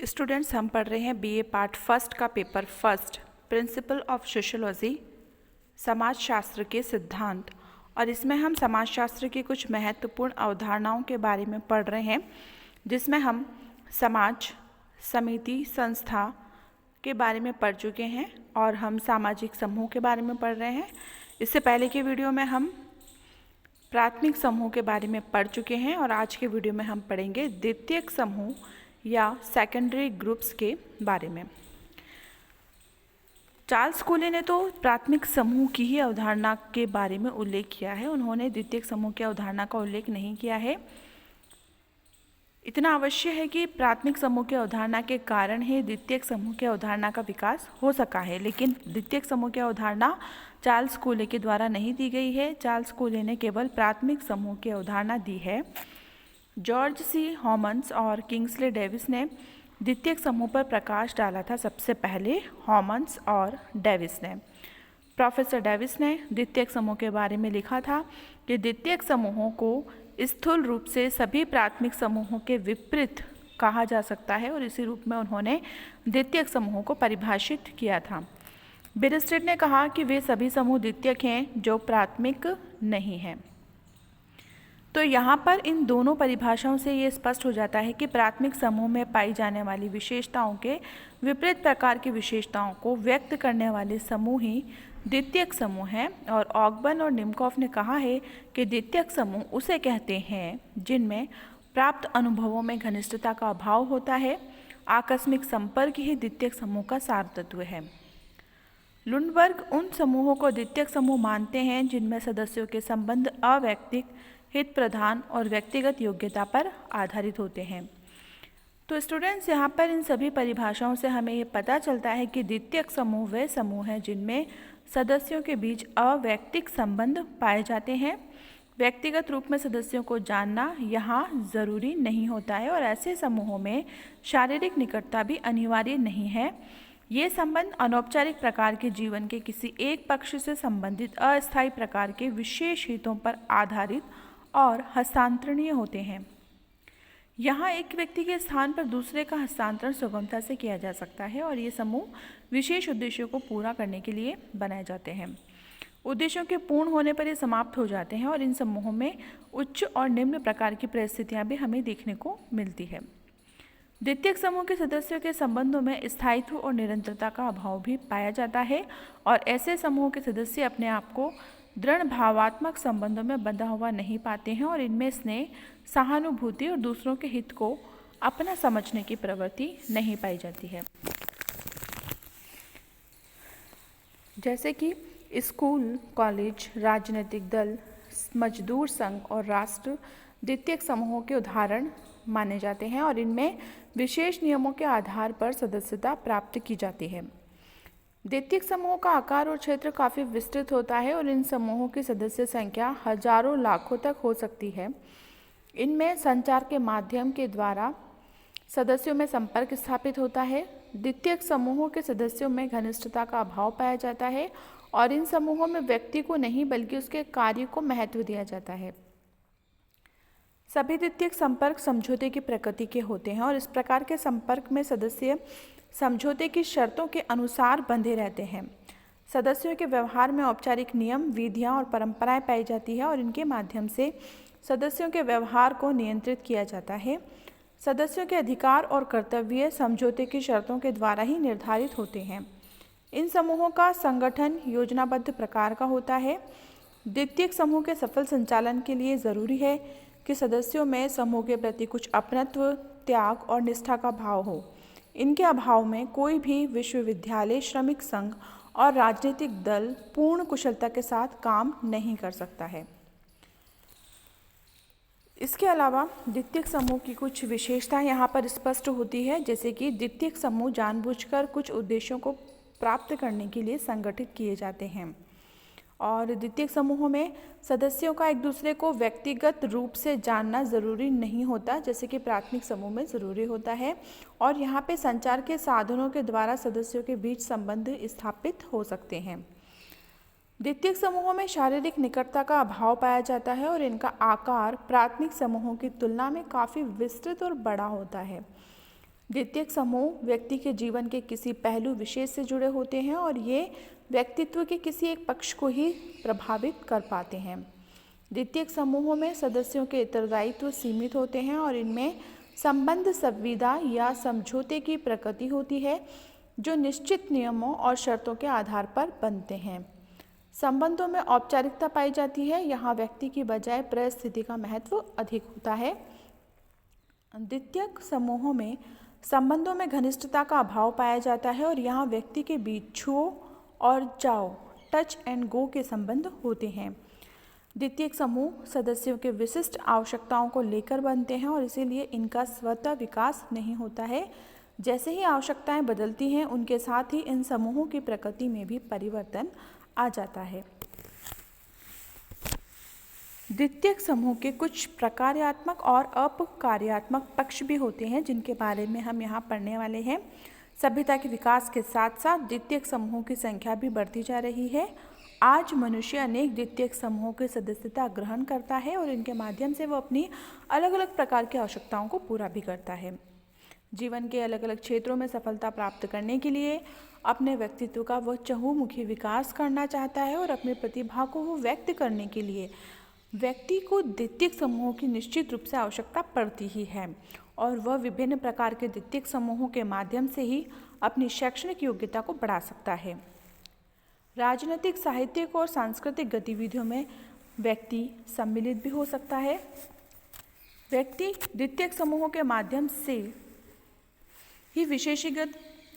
Students, हम पढ़ रहे हैं बीए पार्ट फर्स्ट का paper first, principle of sociology, समाजशास्त्र के सिद्धांत। और इसमें हम समाजशास्त्र की कुछ महत्वपूर्ण अवधारणाओं के बारे में पढ़ रहे हैं, जिसमें हम समाज, समिति, संस्था के बारे में पढ़ चुके हैं और हम सामाजिक समूह के बारे में पढ़ रहे हैं। इससे पहले के वीडियो में हम प्राथमिक समूह के बारे में पढ़ चुके हैं और आज के वीडियो में हम पढ़ेंगे द्वितीयक समूह या सेकेंडरी ग्रुप्स के बारे में। चार्ल्स कूले ने तो प्राथमिक समूह की ही अवधारणा के बारे में उल्लेख किया है, उन्होंने द्वितीयक समूह की अवधारणा का उल्लेख नहीं किया है। इतना अवश्य है कि प्राथमिक समूह की अवधारणा के कारण ही द्वितीयक समूह की अवधारणा का विकास हो सका है, लेकिन द्वितीयक समूह की अवधारणा चार्ल्स कूले के द्वारा नहीं दी गई है। चार्ल्स कूले ने केवल प्राथमिक समूह की अवधारणा दी है। जॉर्ज सी हॉमन्स और किंग्सले डेविस ने द्वितीयक समूह पर प्रकाश डाला था सबसे पहले, हॉमन्स और डेविस ने। प्रोफेसर डेविस ने द्वितीयक समूह के बारे में लिखा था कि द्वितीयक समूहों को स्थूल रूप से सभी प्राथमिक समूहों के विपरीत कहा जा सकता है और इसी रूप में उन्होंने द्वितीयक समूहों को परिभाषित किया था। बिरस्टेड ने कहा कि वे सभी समूह द्वितीयक हैं जो प्राथमिक नहीं हैं। तो यहाँ पर इन दोनों परिभाषाओं से ये स्पष्ट हो जाता है कि प्राथमिक समूह में पाई जाने वाली विशेषताओं के विपरीत प्रकार की विशेषताओं को व्यक्त करने वाले समूह ही द्वितीयक समूह हैं। और ऑगबर्न और निमकॉफ ने कहा है कि द्वितीयक समूह उसे कहते हैं जिनमें प्राप्त अनुभवों में घनिष्ठता का अभाव होता है। आकस्मिक संपर्क ही द्वितीयक समूह का सार तत्व है। लुंडबर्ग उन समूहों को द्वितीयक समूह मानते हैं जिनमें सदस्यों के संबंध अवैयक्तिक, हित प्रधान और व्यक्तिगत योग्यता पर आधारित होते हैं। तो स्टूडेंट्स, यहाँ पर इन सभी परिभाषाओं से हमें ये पता चलता है कि द्वितीयक समूह वे समूह हैं जिनमें सदस्यों के बीच अवैयक्तिक संबंध पाए जाते हैं। व्यक्तिगत रूप में सदस्यों को जानना यहाँ जरूरी नहीं होता है और ऐसे समूहों में शारीरिक निकटता भी अनिवार्य नहीं है। ये संबंध अनौपचारिक प्रकार के जीवन के किसी एक पक्ष से संबंधित अस्थायी प्रकार के विशेष हितों पर आधारित और हस्तांतरणीय होते हैं। यहाँ एक व्यक्ति के स्थान पर दूसरे का हस्तांतरण सुगमता से किया जा सकता है और ये समूह विशेष उद्देश्यों को पूरा करने के लिए बनाए जाते हैं। उद्देश्यों के पूर्ण होने पर ये समाप्त हो जाते हैं और इन समूहों में उच्च और निम्न प्रकार की परिस्थितियाँ भी हमें देखने को मिलती है। द्वितीयक समूह के सदस्यों के संबंधों में स्थायित्व और निरंतरता का अभाव भी पाया जाता है और ऐसे समूहों के सदस्य अपने आप को दृढ़ भावात्मक संबंधों में बंधा हुआ नहीं पाते हैं और इनमें स्नेह, सहानुभूति और दूसरों के हित को अपना समझने की प्रवृत्ति नहीं पाई जाती है। जैसे कि स्कूल, कॉलेज, राजनीतिक दल, मजदूर संघ और राष्ट्र द्वितीयक समूहों के उदाहरण माने जाते हैं और इनमें विशेष नियमों के आधार पर सदस्यता प्राप्त की जाती है। द्वितीयक समूहों का आकार और क्षेत्र काफ़ी विस्तृत होता है और इन समूहों की सदस्य संख्या हजारों लाखों तक हो सकती है। इनमें संचार के माध्यम के द्वारा सदस्यों में संपर्क स्थापित होता है। द्वितीयक समूहों के सदस्यों में घनिष्ठता का अभाव पाया जाता है और इन समूहों में व्यक्ति को नहीं बल्कि उसके कार्य को महत्व दिया जाता है। सभी द्वितीयक संपर्क समझौते की प्रकृति के होते हैं और इस प्रकार के संपर्क में सदस्य समझौते की शर्तों के अनुसार बंधे रहते हैं। सदस्यों के व्यवहार में औपचारिक नियम, विधियां और परंपराएं पाई जाती है और इनके माध्यम से सदस्यों के व्यवहार को नियंत्रित किया जाता है। सदस्यों के अधिकार और कर्तव्य समझौते की शर्तों के द्वारा ही निर्धारित होते हैं। इन समूहों का संगठन योजनाबद्ध प्रकार का होता है। द्वितीयक समूह के सफल संचालन के लिए ज़रूरी है कि सदस्यों में समूह के प्रति कुछ अपनत्व, त्याग और निष्ठा का भाव हो। इनके अभाव में कोई भी विश्वविद्यालय, श्रमिक संघ और राजनीतिक दल पूर्ण कुशलता के साथ काम नहीं कर सकता है। इसके अलावा द्वितीयक समूह की कुछ विशेषताएं यहाँ पर स्पष्ट होती है, जैसे कि द्वितीयक समूह जानबूझकर कुछ उद्देश्यों को प्राप्त करने के लिए संगठित किए जाते हैं और द्वितीयक समूहों में सदस्यों का एक दूसरे को व्यक्तिगत रूप से जानना ज़रूरी नहीं होता, जैसे कि प्राथमिक समूह में ज़रूरी होता है। और यहाँ पे संचार के साधनों के द्वारा सदस्यों के बीच संबंध स्थापित हो सकते हैं। द्वितीयक समूहों में शारीरिक निकटता का अभाव पाया जाता है और इनका आकार प्राथमिक समूहों की तुलना में काफ़ी विस्तृत और बड़ा होता है। द्वितीयक समूह व्यक्ति के जीवन के किसी पहलू विशेष से जुड़े होते हैं और ये व्यक्तित्व के किसी एक पक्ष को ही प्रभावित कर पाते हैं। द्वितीयक समूहों में सदस्यों के उत्तरदायित्व सीमित होते हैं और इनमें संबंध संविदा या समझौते की प्रकृति होती है जो निश्चित नियमों और शर्तों के आधार पर बनते हैं। संबंधों में औपचारिकता पाई जाती है, यहाँ व्यक्ति की बजाय परिस्थिति का महत्व अधिक होता है। द्वितीयक समूहों में संबंधों में घनिष्ठता का अभाव पाया जाता है और यहाँ व्यक्ति के बीच छुओ और जाओ, टच एंड गो के संबंध होते हैं। द्वितीयक समूह सदस्यों के विशिष्ट आवश्यकताओं को लेकर बनते हैं और इसीलिए इनका स्वतः विकास नहीं होता है। जैसे ही आवश्यकताएं बदलती हैं उनके साथ ही इन समूहों की प्रकृति में भी परिवर्तन आ जाता है। द्वितीयक समूह के कुछ प्रकार्यात्मक और अप्रकार्यात्मक पक्ष भी होते हैं जिनके बारे में हम यहाँ पढ़ने वाले हैं। सभ्यता के विकास के साथ साथ द्वितीयक समूहों की संख्या भी बढ़ती जा रही है। आज मनुष्य अनेक द्वितीयक समूहों की सदस्यता ग्रहण करता है और इनके माध्यम से वो अपनी अलग अलग प्रकार की आवश्यकताओं को पूरा भी करता है। जीवन के अलग अलग क्षेत्रों में सफलता प्राप्त करने के लिए अपने व्यक्तित्व का वह चहुमुखी विकास करना चाहता है और अपनी प्रतिभा को वो व्यक्त करने के लिए व्यक्ति को द्वितीयक समूहों की निश्चित रूप से आवश्यकता पड़ती ही है और वह विभिन्न प्रकार के द्वितीयक समूहों के माध्यम से ही अपनी शैक्षणिक योग्यता को बढ़ा सकता है। राजनीतिक, साहित्यिक और सांस्कृतिक गतिविधियों में व्यक्ति सम्मिलित भी हो सकता है। व्यक्ति द्वितीयक समूहों के माध्यम से ही विशेषज्ञ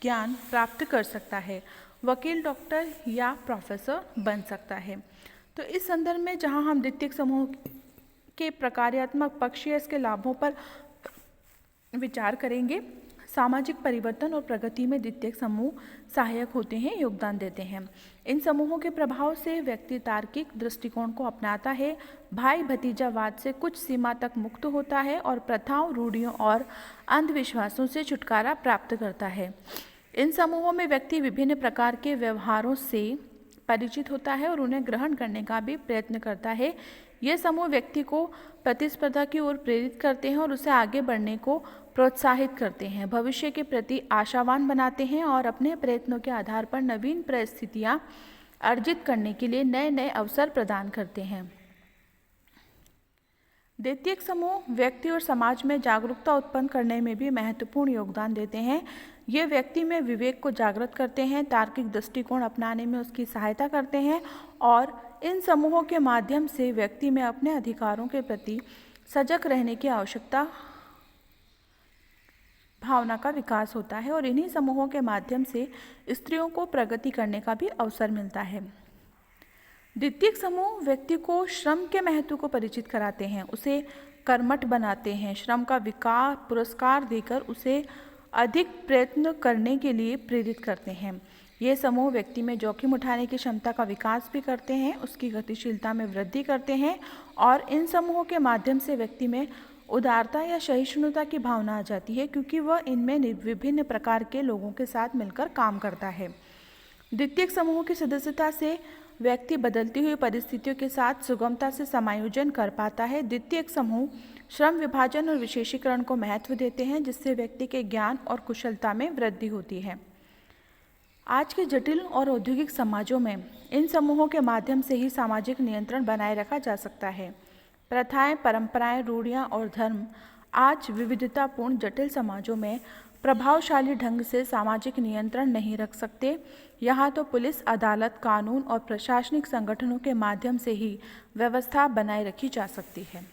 ज्ञान प्राप्त कर सकता है, वकील, डॉक्टर या प्रोफेसर बन सकता है। तो इस संदर्भ में जहां हम द्वितीयक समूह के प्रकार्यात्मक पक्ष या इसके लाभों पर विचार करेंगे। सामाजिक परिवर्तन और प्रगति में द्वितीयक समूह सहायक होते हैं, योगदान देते हैं। इन समूहों के प्रभाव से व्यक्ति तार्किक दृष्टिकोण को अपनाता है, भाई भतीजावाद से कुछ सीमा तक मुक्त होता है और प्रथाओं, रूढ़ियों और अंधविश्वासों से छुटकारा प्राप्त करता है। इन समूहों में व्यक्ति विभिन्न प्रकार के व्यवहारों से परिचित होता है और उन्हें ग्रहण करने का भी प्रयत्न करता है। ये समूह व्यक्ति को प्रतिस्पर्धा की ओर प्रेरित करते हैं और उसे आगे बढ़ने को प्रोत्साहित करते हैं, भविष्य के प्रति आशावान बनाते हैं और अपने प्रयत्नों के आधार पर नवीन परिस्थितियां अर्जित करने के लिए नए नए अवसर प्रदान करते हैं। द्वितीयक समूह व्यक्ति और समाज में जागरूकता उत्पन्न करने में भी महत्वपूर्ण योगदान देते हैं। ये व्यक्ति में विवेक को जागृत करते हैं, तार्किक दृष्टिकोण अपनाने में उसकी सहायता करते हैं और इन समूहों के माध्यम से व्यक्ति में अपने अधिकारों के प्रति सजग रहने की आवश्यकता भावना का विकास होता है और इन्हीं समूहों के माध्यम से स्त्रियों को प्रगति करने का भी अवसर मिलता है। द्वितीयक समूह व्यक्ति को श्रम के महत्व को परिचित कराते हैं, उसे कर्मठ बनाते हैं, श्रम का विकास पुरस्कार देकर उसे अधिक प्रयत्न करने के लिए प्रेरित करते हैं। ये समूह व्यक्ति में जोखिम उठाने की क्षमता का विकास भी करते हैं, उसकी गतिशीलता में वृद्धि करते हैं और इन समूहों के माध्यम से व्यक्ति में उदारता या सहिष्णुता की भावना आ जाती है क्योंकि वह इनमें विभिन्न प्रकार के लोगों के साथ मिलकर काम करता है। द्वितीयक समूह की सदस्यता से व्यक्ति बदलती हुई परिस्थितियों के साथ सुगमता से समायोजन कर पाता है। द्वितीयक समूह श्रम विभाजन और विशेषीकरण को महत्व देते हैं जिससे व्यक्ति के ज्ञान और कुशलता में वृद्धि होती है। आज के जटिल और औद्योगिक समाजों में इन समूहों के माध्यम से ही सामाजिक नियंत्रण बनाए रखा जा सकता है। प्रथाएं, परंपराएं, रूढ़ियां और धर्म आज विविधतापूर्ण जटिल समाजों में प्रभावशाली ढंग से सामाजिक नियंत्रण नहीं रख सकते। यहाँ तो पुलिस, अदालत, कानून और प्रशासनिक संगठनों के माध्यम से ही व्यवस्था बनाए रखी जा सकती है।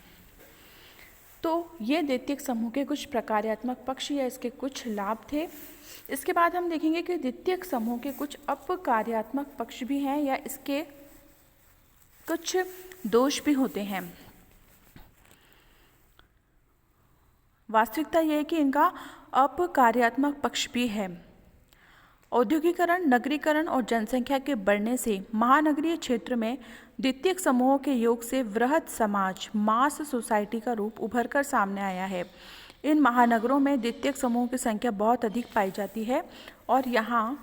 तो ये द्वितीयक समूह के कुछ प्रकार्यात्मक पक्ष या इसके कुछ लाभ थे। इसके बाद हम देखेंगे कि द्वितीयक समूह के कुछ अप्रकार्यात्मक पक्ष भी हैं या इसके कुछ दोष भी होते हैं। वास्तविकता यह है कि इनका अप्रकार्यात्मक पक्ष भी है। औद्योगिकरण, नगरीकरण और जनसंख्या के बढ़ने से महानगरीय क्षेत्र में द्वितीयक समूहों के योग से वृहद समाज, मास सोसाइटी का रूप उभर कर सामने आया है। इन महानगरों में द्वितीयक समूहों की संख्या बहुत अधिक पाई जाती है और यहाँ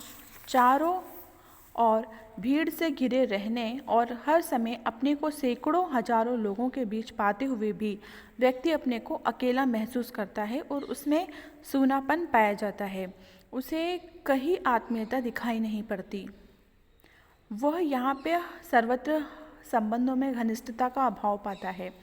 चारों और भीड़ से घिरे रहने और हर समय अपने को सैकड़ों हजारों लोगों के बीच पाते हुए भी व्यक्ति अपने को अकेला महसूस करता है और उसमें सूनापन पाया जाता है। उसे कहीं आत्मीयता दिखाई नहीं पड़ती। वह यहाँ पे सर्वत्र संबंधों में घनिष्ठता का अभाव पाता है।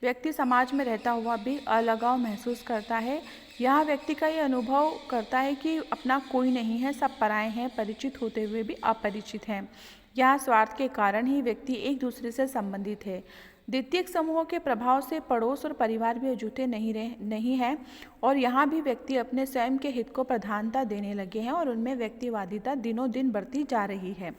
व्यक्ति समाज में रहता हुआ भी अलगाव महसूस करता है। यह व्यक्ति का ये अनुभव करता है कि अपना कोई नहीं है, सब पराए हैं, परिचित होते हुए भी अपरिचित हैं। यह स्वार्थ के कारण ही व्यक्ति एक दूसरे से संबंधित है। द्वितीयक समूहों के प्रभाव से पड़ोस और परिवार भी अछूते नहीं है और यहाँ भी व्यक्ति अपने स्वयं के हित को प्रधानता देने लगे हैं और उनमें व्यक्तिवादिता दिनों दिन बढ़ती जा रही है।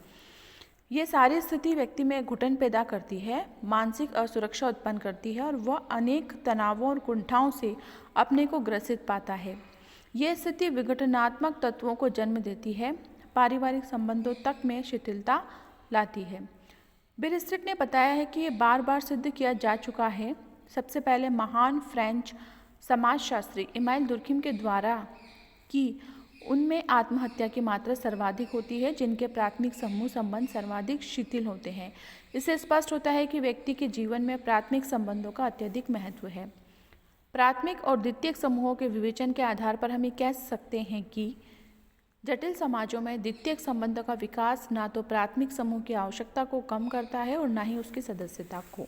ये सारी स्थिति व्यक्ति में घुटन पैदा करती है, मानसिक असुरक्षा उत्पन्न करती है और वह अनेक तनावों और कुंठाओं से अपने को ग्रसित पाता है। ये स्थिति विघटनात्मक तत्वों को जन्म देती है, पारिवारिक संबंधों तक में शिथिलता लाती है। बिल स्ट्रिट ने बताया है कि ये बार बार सिद्ध किया जा चुका है। सबसे पहले महान फ्रेंच समाजशास्त्री इमाइल दुर्खिम के द्वारा कि उनमें आत्महत्या की मात्रा सर्वाधिक होती है जिनके प्राथमिक समूह संबंध सर्वाधिक शिथिल होते हैं। इससे स्पष्ट होता है कि व्यक्ति के जीवन में प्राथमिक संबंधों का अत्यधिक महत्व है। प्राथमिक और द्वितीयक समूहों के विवेचन के आधार पर हम ये कह सकते हैं कि जटिल समाजों में द्वितीयक संबंधों का विकास ना तो प्राथमिक समूह की आवश्यकता को कम करता है और ना ही उसकी सदस्यता को।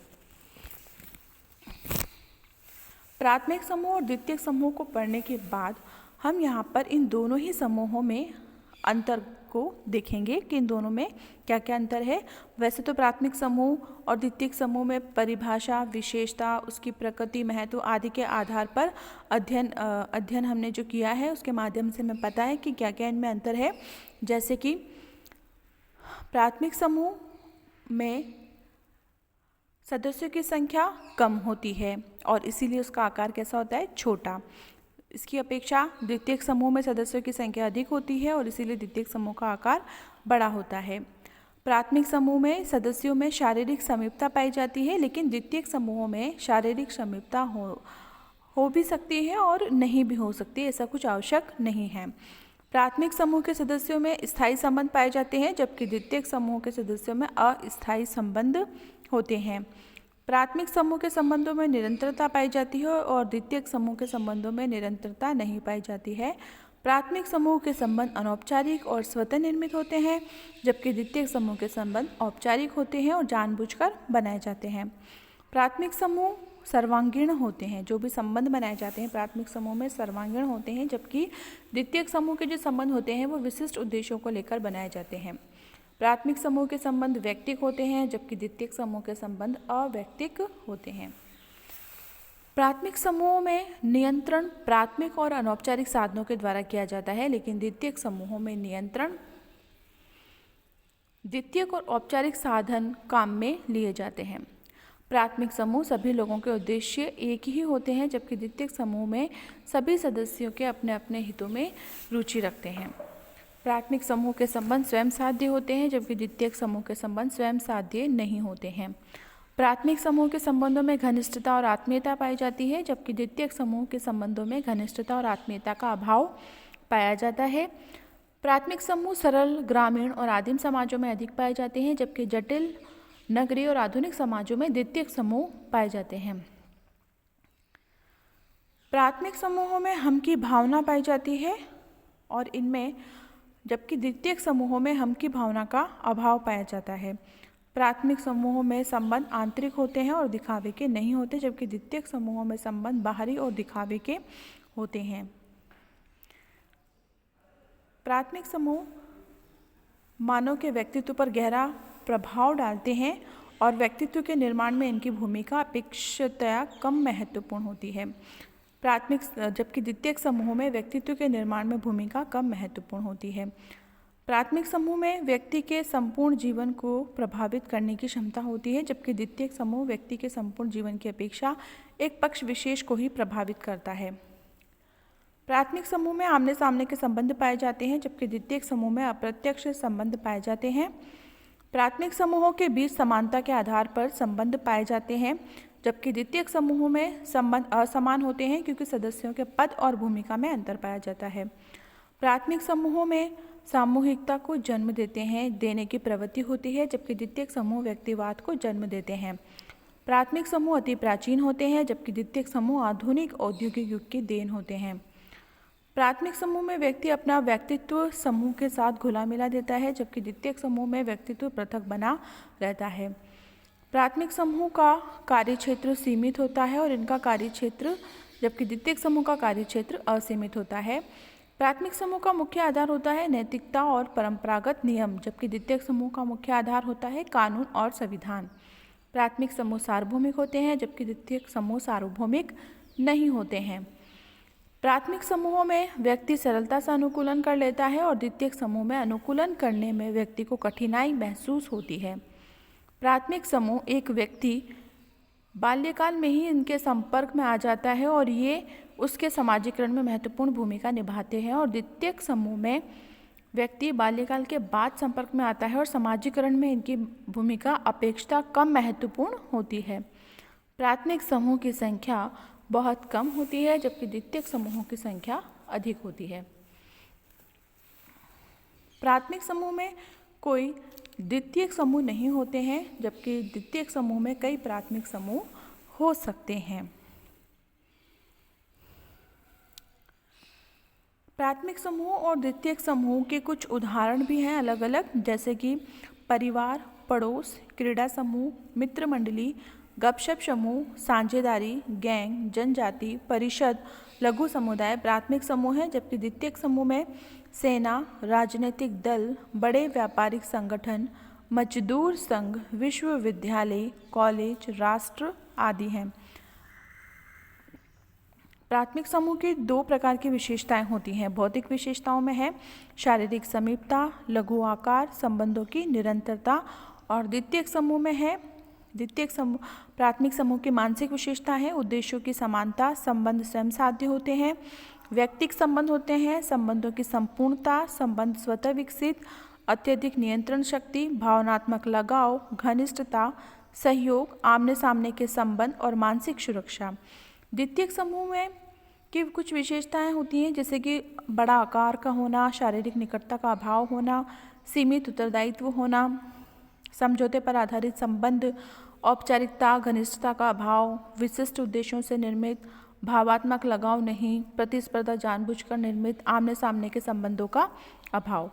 प्राथमिक समूह और द्वितीयक समूह को पढ़ने के बाद हम यहाँ पर इन दोनों ही समूहों में अंतर को देखेंगे कि इन दोनों में क्या क्या अंतर है। वैसे तो प्राथमिक समूह और द्वितीयक समूह में परिभाषा, विशेषता, उसकी प्रकृति, महत्व आदि के आधार पर अध्ययन हमने जो किया है उसके माध्यम से हमें पता है कि क्या क्या इनमें अंतर है। जैसे कि प्राथमिक समूह में सदस्यों की संख्या कम होती है और इसीलिए उसका आकार कैसा होता है, छोटा। इसकी अपेक्षा द्वितीयक समूह में सदस्यों की संख्या अधिक होती है और इसीलिए द्वितीयक समूह का आकार बड़ा होता है। प्राथमिक समूह में सदस्यों में शारीरिक समीपता पाई जाती है, लेकिन द्वितीयक समूहों में शारीरिक समीपता हो भी सकती है और नहीं भी हो सकती, ऐसा कुछ आवश्यक नहीं है। प्राथमिक समूह के सदस्यों में स्थायी संबंध पाए जाते हैं जबकि द्वितीयक समूह के सदस्यों में अस्थायी संबंध होते हैं। प्राथमिक समूह के संबंधों में निरंतरता पाई जाती है और द्वितीयक समूह के संबंधों में निरंतरता नहीं पाई जाती है। प्राथमिक समूह के संबंध अनौपचारिक और स्वतः निर्मित होते हैं जबकि द्वितीयक समूह के संबंध औपचारिक होते हैं और जानबूझकर बनाए जाते हैं। प्राथमिक समूह सर्वांगीण होते हैं, जो भी संबंध बनाए जाते हैं प्राथमिक समूह में सर्वांगीण होते हैं, जबकि द्वितीयक समूह के जो संबंध होते हैं वो विशिष्ट उद्देश्यों को लेकर बनाए जाते हैं। प्राथमिक समूह के संबंध व्यक्तिक होते हैं जबकि द्वितीयक समूह के संबंध अव्यक्तिक होते हैं। प्राथमिक समूहों में नियंत्रण प्राथमिक और अनौपचारिक साधनों के द्वारा किया जाता है, लेकिन द्वितीयक समूहों में नियंत्रण द्वितीयक और औपचारिक साधन काम में लिए जाते हैं। प्राथमिक समूह सभी लोगों के उद्देश्य एक ही होते हैं जबकि द्वितीयक समूह में सभी सदस्यों के अपने अपने हितों में रुचि रखते हैं। प्राथमिक समूह के संबंध स्वयं साध्य होते हैं जबकि द्वितीयक समूह के संबंध स्वयं साध्य नहीं होते हैं। प्राथमिक समूह के संबंधों में घनिष्ठता और आत्मीयता पाई जाती है जबकि द्वितीयक समूह के संबंधों में घनिष्ठता और आत्मीयता का अभाव पाया जाता है। प्राथमिक समूह सरल, ग्रामीण और आदिम समाजों में अधिक पाए जाते हैं जबकि जटिल, नगरीय और आधुनिक समाजों में द्वितीयक समूह पाए जाते हैं। प्राथमिक समूहों में हम की भावना पाई जाती है और इनमें जबकि द्वितीयक समूहों में हम की भावना का अभाव पाया जाता है। प्राथमिक समूहों में संबंध आंतरिक होते हैं और दिखावे के नहीं होते जबकि द्वितीयक समूहों में संबंध बाहरी और दिखावे के होते हैं। प्राथमिक समूह मानव के व्यक्तित्व पर गहरा प्रभाव डालते हैं और व्यक्तित्व के निर्माण में इनकी भूमिका अपेक्षाकृत कम महत्वपूर्ण होती है। जबकि द्वितीयक समूह में व्यक्तित्व के निर्माण में भूमिका कम महत्वपूर्ण होती है। प्राथमिक समूह में व्यक्ति के संपूर्ण जीवन को प्रभावित करने की क्षमता होती है जबकि द्वितीयक समूह व्यक्ति के संपूर्ण जीवन की अपेक्षा एक पक्ष विशेष को ही प्रभावित करता है। प्राथमिक समूह में आमने सामने के संबंध पाए जाते हैं जबकि द्वितीयक समूह में अप्रत्यक्ष संबंध पाए जाते हैं। प्राथमिक समूहों के बीच समानता के आधार पर संबंध पाए जाते हैं जबकि द्वितीयक समूहों में संबंध असमान होते हैं क्योंकि सदस्यों के पद और भूमिका में अंतर पाया जाता है। प्राथमिक समूहों में सामूहिकता को जन्म देने की प्रवृत्ति होती है, जबकि द्वितीयक समूह व्यक्तिवाद को जन्म देते हैं। प्राथमिक समूह अति प्राचीन होते हैं, जबकि द्वितीयक समूह आधुनिक औद्योगिक युग की देन होते हैं। प्राथमिक समूह में व्यक्ति अपना व्यक्तित्व समूह के साथ घुला मिला देता है, जबकि द्वितीयक समूह में व्यक्तित्व पृथक बना रहता है। प्राथमिक समूह का कार्यक्षेत्र सीमित होता है और इनका कार्यक्षेत्र, जबकि द्वितीयक समूह का कार्यक्षेत्र असीमित होता है। प्राथमिक समूह का मुख्य आधार होता है नैतिकता और परंपरागत नियम, जबकि द्वितीयक समूह का मुख्य आधार होता है कानून और संविधान। प्राथमिक समूह सार्वभौमिक होते हैं, जबकि द्वितीयक समूह सार्वभौमिक नहीं होते हैं। प्राथमिक समूहों में व्यक्ति सरलता से अनुकूलन कर लेता है और द्वितीयक समूह में अनुकूलन करने में व्यक्ति को कठिनाई महसूस होती है। प्राथमिक समूह एक व्यक्ति बाल्यकाल में ही इनके संपर्क में आ जाता है और ये उसके समाजीकरण में महत्वपूर्ण भूमिका निभाते हैं, और द्वितीयक समूह में व्यक्ति बाल्यकाल के बाद संपर्क में आता है और समाजीकरण में इनकी भूमिका अपेक्षाकृत कम महत्वपूर्ण होती है। प्राथमिक समूह की संख्या बहुत कम होती है, जबकि द्वितीयक समूहों की संख्या अधिक होती है। प्राथमिक समूह में कोई द्वितीयक समूह नहीं होते हैं, जबकि द्वितीयक समूह में कई प्राथमिक समूह हो सकते हैं। प्राथमिक समूह और द्वितीयक समूह के कुछ उदाहरण भी हैं अलग अलग, जैसे कि परिवार, पड़ोस, क्रीड़ा समूह, मित्र मंडली, गपशप समूह, साझेदारी, गैंग, जनजाति, परिषद, लघु समुदाय प्राथमिक समूह है, जबकि द्वितीयक समूह में सेना, राजनीतिक दल, बड़े व्यापारिक संगठन, मजदूर संघ, विश्वविद्यालय, कॉलेज, राष्ट्र आदि हैं। प्राथमिक समूह की दो प्रकार की विशेषताएं होती हैं। भौतिक विशेषताओं में है शारीरिक समीपता, लघु आकार, संबंधों की निरंतरता, और द्वितीयक समूह में है प्राथमिक समूह की मानसिक विशेषता है उद्देश्यों की समानता, संबंध स्वयं साध्य होते हैं, व्यक्तिक संबंध होते हैं, संबंधों की संपूर्णता, संबंध स्वतः विकसित, अत्यधिक नियंत्रण शक्ति, भावनात्मक लगाव, घनिष्ठता, सहयोग, आमने सामने के संबंध और मानसिक सुरक्षा। द्वितीयक समूह में की कुछ विशेषताएं होती हैं, जैसे कि बड़ा आकार का होना, शारीरिक निकटता का अभाव होना, सीमित उत्तरदायित्व होना, समझौते पर आधारित संबंध, औपचारिकता, घनिष्ठता का अभाव, विशिष्ट उद्देश्यों से निर्मित, भावात्मक लगाव नहीं, प्रतिस्पर्धा जानबूझकर निर्मित, आमने सामने के संबंधों का अभाव।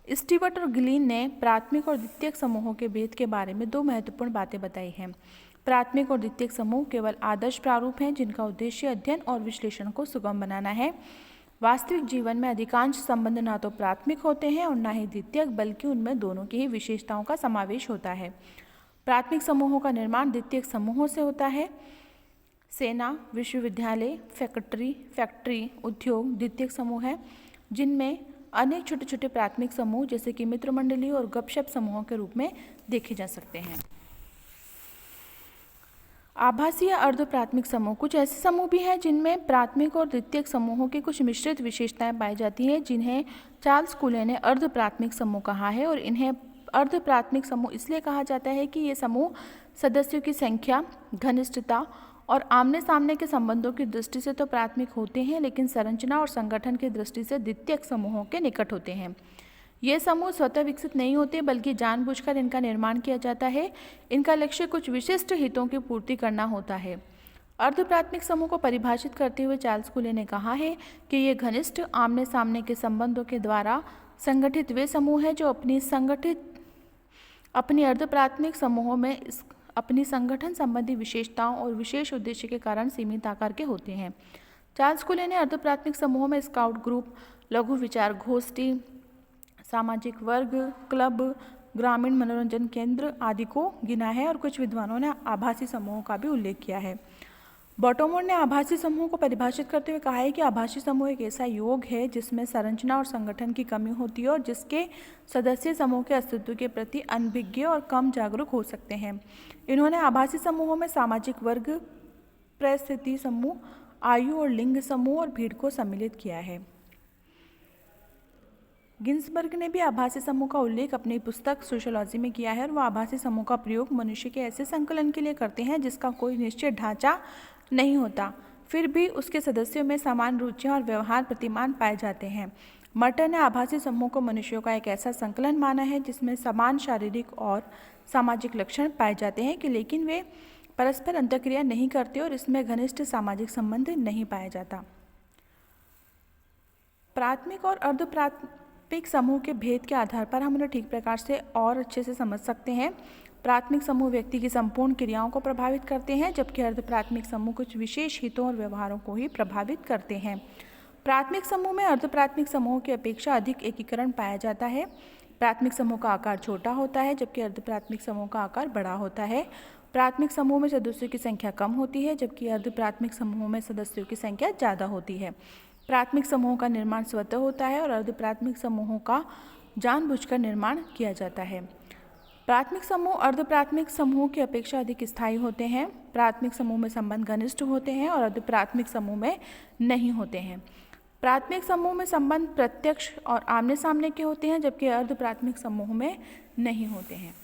स्टीवर्ट और गिलीन ने प्राथमिक और द्वितीयक समूहों के भेद के बारे में दो महत्वपूर्ण बातें बताई हैं। प्राथमिक और द्वितीयक समूह केवल आदर्श प्रारूप हैं जिनका उद्देश्य अध्ययन और विश्लेषण को सुगम बनाना है। वास्तविक जीवन में अधिकांश संबंध ना तो प्राथमिक होते हैं और ना ही द्वितीयक, बल्कि उनमें दोनों की ही विशेषताओं का समावेश होता है। प्राथमिक समूहों का निर्माण द्वितीयक समूहों से होता है। सेना, विश्वविद्यालय, फैक्ट्री, उद्योग द्वितीयक समूह है, जिनमें अनेक छोटे छोटे प्राथमिक समूह जैसे कि मित्र मंडली और गपशप समूहों के रूप में देखे जा सकते हैं। आभासी या अर्ध प्राथमिक समूह, कुछ ऐसे समूह भी हैं जिनमें प्राथमिक और द्वितीयक समूहों की कुछ मिश्रित विशेषताएं पाई जाती हैं, जिन्हें चार्ल्स कूले ने अर्ध प्राथमिक समूह कहा है। और इन्हें अर्ध प्राथमिक समूह इसलिए कहा जाता है कि ये समूह सदस्यों की संख्या, घनिष्ठता और आमने सामने के संबंधों की दृष्टि से तो प्राथमिक होते हैं, लेकिन संरचना और संगठन की दृष्टि से द्वितीयक समूहों के निकट होते हैं। ये समूह स्वतः विकसित नहीं होते, बल्कि जानबूझकर इनका निर्माण किया जाता है। इनका लक्ष्य कुछ विशिष्ट हितों की पूर्ति करना होता है। अर्ध प्राथमिक समूह को परिभाषित करते हुए चार्ल्स कूले ने कहा है कि ये घनिष्ठ आमने सामने के संबंधों के द्वारा संगठित वे समूह हैं जो अपनी अर्ध प्राथमिक समूहों में अपनी संगठन संबंधी विशेषताओं और विशेष उद्देश्य के कारण सीमित आकार के होते हैं। चार्ल्स कूले ने अर्ध प्राथमिक समूहों में स्काउट ग्रुप, लघु विचार गोष्ठी, सामाजिक वर्ग, क्लब, ग्रामीण मनोरंजन केंद्र आदि को गिना है, और कुछ विद्वानों ने आभासी समूहों का भी उल्लेख किया है। बॉटोमोर ने आभासी समूह को परिभाषित करते हुए कहा है कि आभासी समूह एक ऐसा योग है जिसमें संरचना और संगठन की कमी होती है और जिसके सदस्य समूह के अस्तित्व के प्रति अनभिज्ञ और कम जागरूक हो सकते हैं। इन्होंने आभासी समूहों में सामाजिक वर्ग, परिस्थिति समूह, आयु और लिंग समूह और भीड़ को सम्मिलित किया है। गिन्सबर्ग ने भी आभासी समूह का उल्लेख अपनी पुस्तक सोशियोलॉजी में किया है, और वह आभासी समूह का प्रयोग मनुष्य के ऐसे संकलन के लिए करते हैं जिसका कोई निश्चित ढांचा नहीं होता, फिर भी उसके सदस्यों में समान रुचियां और व्यवहार प्रतिमान पाए जाते हैं। मर्टर ने आभासी समूह को मनुष्यों का एक ऐसा संकलन माना है जिसमें समान शारीरिक और सामाजिक लक्षण पाए जाते हैं कि लेकिन वे परस्पर अंतःक्रिया नहीं करते और इसमें घनिष्ठ सामाजिक संबंध नहीं पाया जाता। प्राथमिक और अर्धप्राथमिक समूह के भेद के आधार पर हम उन्हें ठीक प्रकार से और अच्छे से समझ सकते हैं। प्राथमिक समूह व्यक्ति की संपूर्ण क्रियाओं को प्रभावित करते हैं, जबकि अर्धप्राथमिक समूह कुछ विशेष हितों और व्यवहारों को ही प्रभावित करते हैं। प्राथमिक समूह में अर्धप्राथमिक समूह की अपेक्षा अधिक एकीकरण पाया जाता है। प्राथमिक समूह का आकार छोटा होता है जबकि अर्धप्राथमिक समूह का आकार बड़ा होता है। प्राथमिक समूह में सदस्यों की संख्या कम होती है जबकि अर्धप्राथमिक समूह में सदस्यों की संख्या ज़्यादा होती है। प्राथमिक समूहों का निर्माण स्वतः होता है और अर्धप्राथमिक समूहों का जानबूझकर निर्माण किया जाता है। प्राथमिक समूह अर्धप्राथमिक समूह की अपेक्षा अधिक स्थायी होते हैं। प्राथमिक समूह में संबंध घनिष्ठ होते हैं और अर्धप्राथमिक समूह में नहीं होते हैं। प्राथमिक समूह में संबंध प्रत्यक्ष और आमने सामने के होते हैं जबकि अर्धप्राथमिक समूह में नहीं होते हैं।